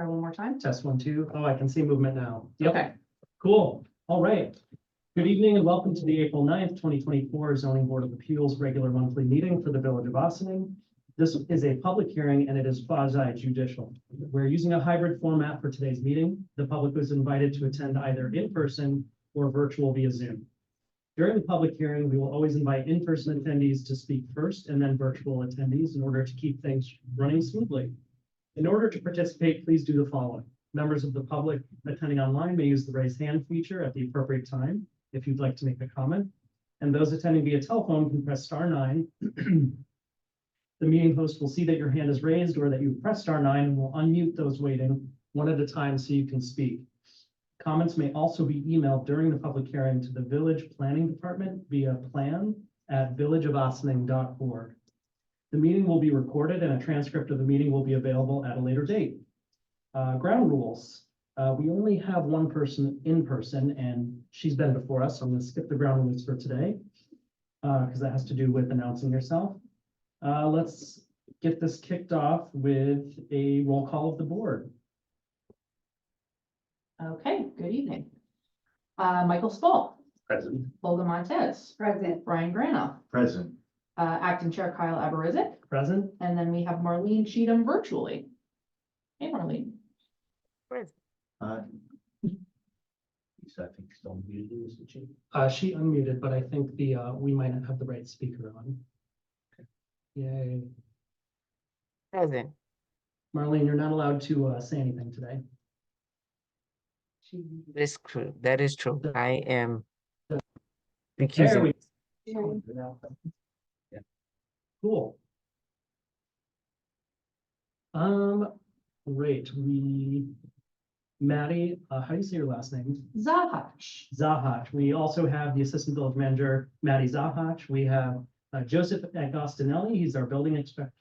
Try one more time. Test 1, 2. Oh, I can see movement now. Yep. Okay. Cool. All right. Good evening and welcome to the April 9th, 2024 Zoning Board of Appeals regular monthly meeting for the Village of Ossining. This is a public hearing and it is quasi judicial. We're using a hybrid format for today's meeting. The public was invited to attend either in person or virtual via Zoom. During the public hearing, we will always invite in-person attendees to speak first and then virtual attendees in order to keep things running smoothly. In order to participate, please do the following. Members of the public attending online may use the raise hand feature at the appropriate time if you'd like to make a comment. And those attending via telephone can press *9. The meeting host will see that your hand is raised or that you press *9 and will unmute those waiting one at a time so you can speak. Comments may also be emailed during the public hearing to the Village Planning Department via plan@villageofossining.org. The meeting will be recorded and a transcript of the meeting will be available at a later date. Ground rules. We only have one person in person and she's been before us, so I'm going to skip the ground rules for today because that has to do with announcing yourself. Let's get this kicked off with a roll call of the board. Okay, good evening. Michael Stoll, Present. Olga Montez, Present. Brian Grano, Present. Acting Chair Kyle Aberizic, Present? and then we have Marlene Cheatham virtually. Hey, Marlene. I think still muted, isn't she? She unmuted, but I think the we might not have the right speaker on. Yay. Present. Marlene, you're not allowed to say anything today. That's true. That is true. I am There recusing. we Cool. Great. Maddie, how do you say your last name? Zahach. Zahach. We also have the Assistant Village Manager, Maddie Zahach. We have Joseph Agostinelli. He's our building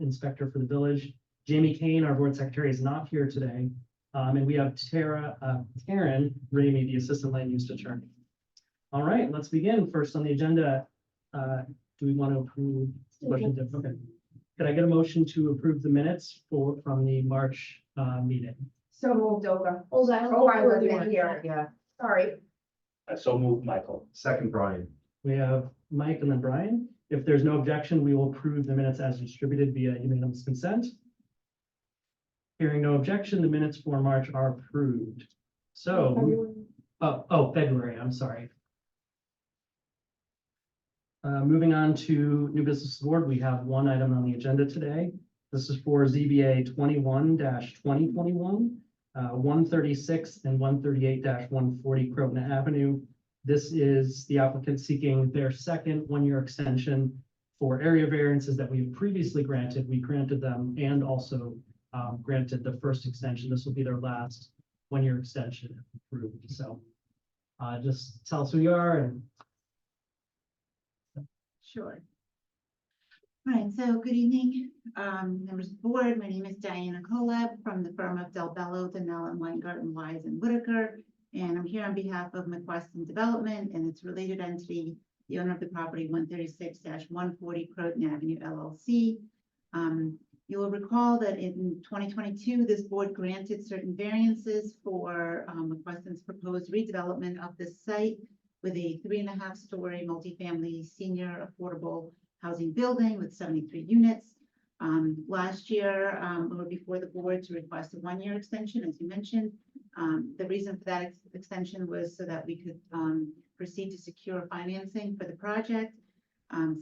inspector for the village. Jamie Kane, our board secretary, is not here today. And we have Taryn Ramey, the Assistant Land Use Attorney. All right, let's begin. First on the agenda, do we want to approve? Okay. Could I get a motion to approve the minutes from the March meeting? So moved over. Oh, I wasn't here. Yeah. Sorry. I so moved, Michael. Second, Brian. We have Mike and then Brian. If there's no objection, we will approve the minutes as distributed via unanimous consent. Hearing no objection, the minutes for March are approved. So, February, I'm sorry. Moving on to new business board, we have one item on the agenda today. This is for ZBA 21-2021, 136 and 138-140 Croton Avenue. This is the applicant seeking their second one-year extension for area variances that we have previously granted. We granted them and also granted the first extension. This will be their last one-year extension if approved. So just tell us who you are and Sure. All right, so good evening, members of the board. My name is Diana Colab from the firm of Del Bello, Donnell and Weingarten, Wise and Whitaker. And I'm here on behalf of McWeston Development and its related entity, the owner of the property 136-140 Croton Avenue LLC. You will recall that in 2022, this board granted certain variances for McWeston's proposed redevelopment of this site with a 3.5-story multifamily senior affordable housing building with 73 units. Last year, we were before the board to request a one-year extension, as you mentioned. The reason for that extension was so that we could proceed to secure financing for the project.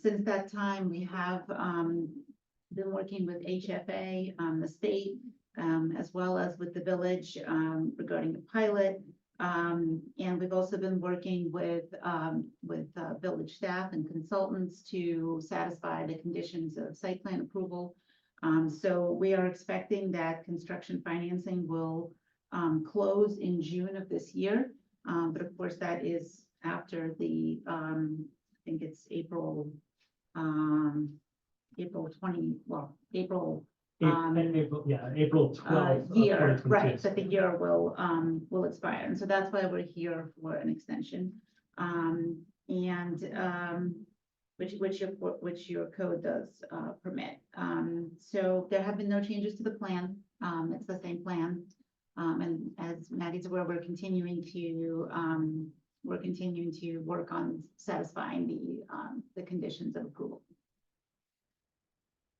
Since that time, we have been working with HFA, the state, as well as with the village regarding the pilot. And we've also been working with village staff and consultants to satisfy the conditions of site plan approval. So we are expecting that construction financing will close in June of this year. But of course, that is after the, I think it's April 20, well, April April 12th. year, right, that the year will expire. And so that's why we're here for an extension. Which your code does permit. So there have been no changes to the plan. It's the same plan. And as Maddie's aware, we're continuing to work on satisfying the conditions of approval.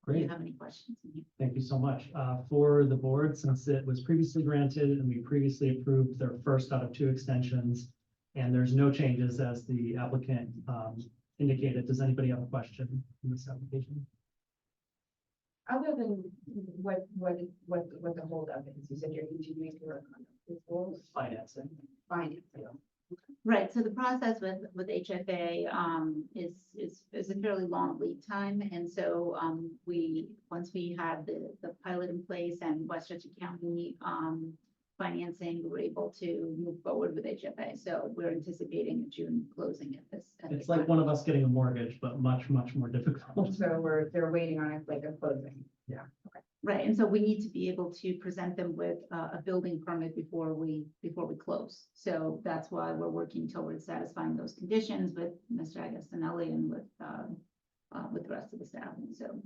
Do you Great, have any questions? thank you so much. For the board, since it was previously granted and we previously approved their first out of 2 extensions, and there's no changes as the applicant indicated, does anybody have a question in this application? Other than what the holdup is, you said you're continuing to work on this whole Financing. finance. Right, so the process with HFA is a fairly long lead time. And so once we have the pilot in place and Westchester County financing, we're able to move forward with HFA. So we're anticipating a June closing at this. It's like one of us getting a mortgage, but much, much more difficult. So they're waiting on it like a closing. Right, and so we need to be able to present them with a building permit before we close. So that's why we're working towards satisfying those conditions with Mr. Agostinelli and with the rest of the staff. And so,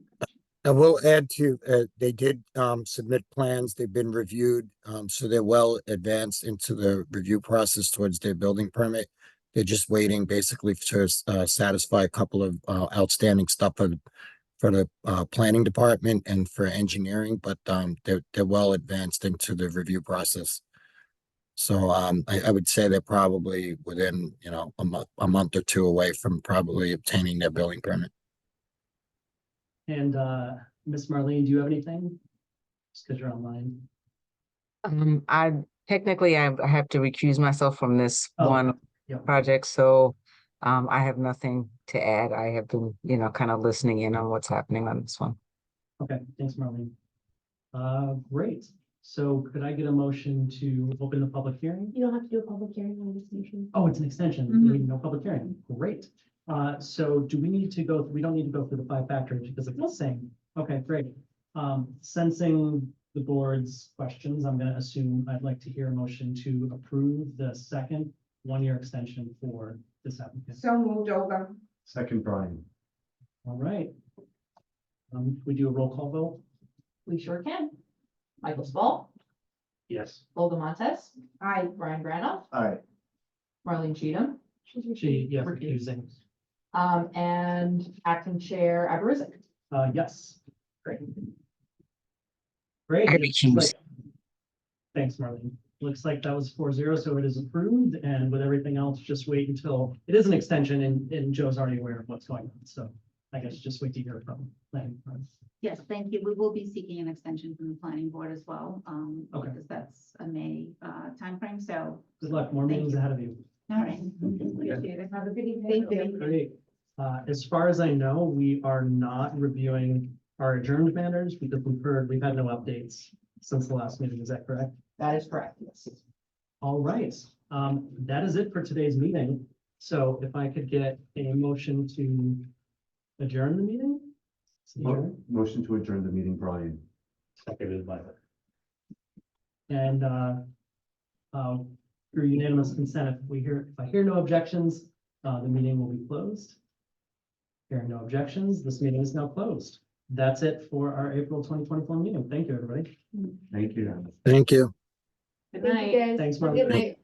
I will add to, they did submit plans, they've been reviewed, so they're well advanced into the review process towards their building permit. They're just waiting basically to satisfy a couple of outstanding stuff for the planning department and for engineering, but they're well advanced into the review process. So I would say they're probably within, a month or 2 away from probably obtaining their building permit. And Miss Marlene, do you have anything? Just because you're online. I technically I have to recuse myself from this Oh, one yeah. project, so I have nothing to add. I have been, kind of listening in on what's happening on this one. Okay, thanks, Marlene. Great. So could I get a motion to open the public hearing? You don't have to do a public hearing on this motion. Oh, it's an extension. Mhm. We need no public hearing. Great. So do we need to go, we don't need to go through the 5 factors because it's the same. Okay, great. Sensing the board's questions, I'm going to assume I'd like to hear a motion to approve the second 1-year extension for this applicant. So moved over. Second, Brian. All right. We do a roll call vote? We sure can. Michael Spall, Yes. Olga Montez, Aye. Brian Granoff, Aye. Marlene Cheatham. Yeah, Recused. refusing. And acting chair Aberizik. Yes. Great. Great. I recuse. Thanks, Marlene. Looks like that was 4-0, so it is approved, and with everything else, just wait until, it is an extension, and Joe's already aware of what's going on, so I guess just wait to hear from planning department. yes, thank you. We will be seeking an extension from the planning board as well. Okay. Because that's a May timeframe. So, Good luck, more Thank meetings you. ahead of you. all right. Appreciate it. Have a good evening. Thank you. Great. As far as I know, we are not reviewing our adjourned matters because we've had no updates since the last meeting, is that correct? That is correct, yes. All right, that is it for today's meeting. So if I could get a motion to adjourn the meeting? Motion to adjourn the meeting, Brian. Seconded by. And through unanimous consent, if I hear no objections, the meeting will be closed. Hearing no objections, this meeting is now closed. That's it for our April 2024 meeting. Thank you, everybody. Thank you. Thank you. Good Thank night. you, guys. Thanks, Have a good Marlene. night.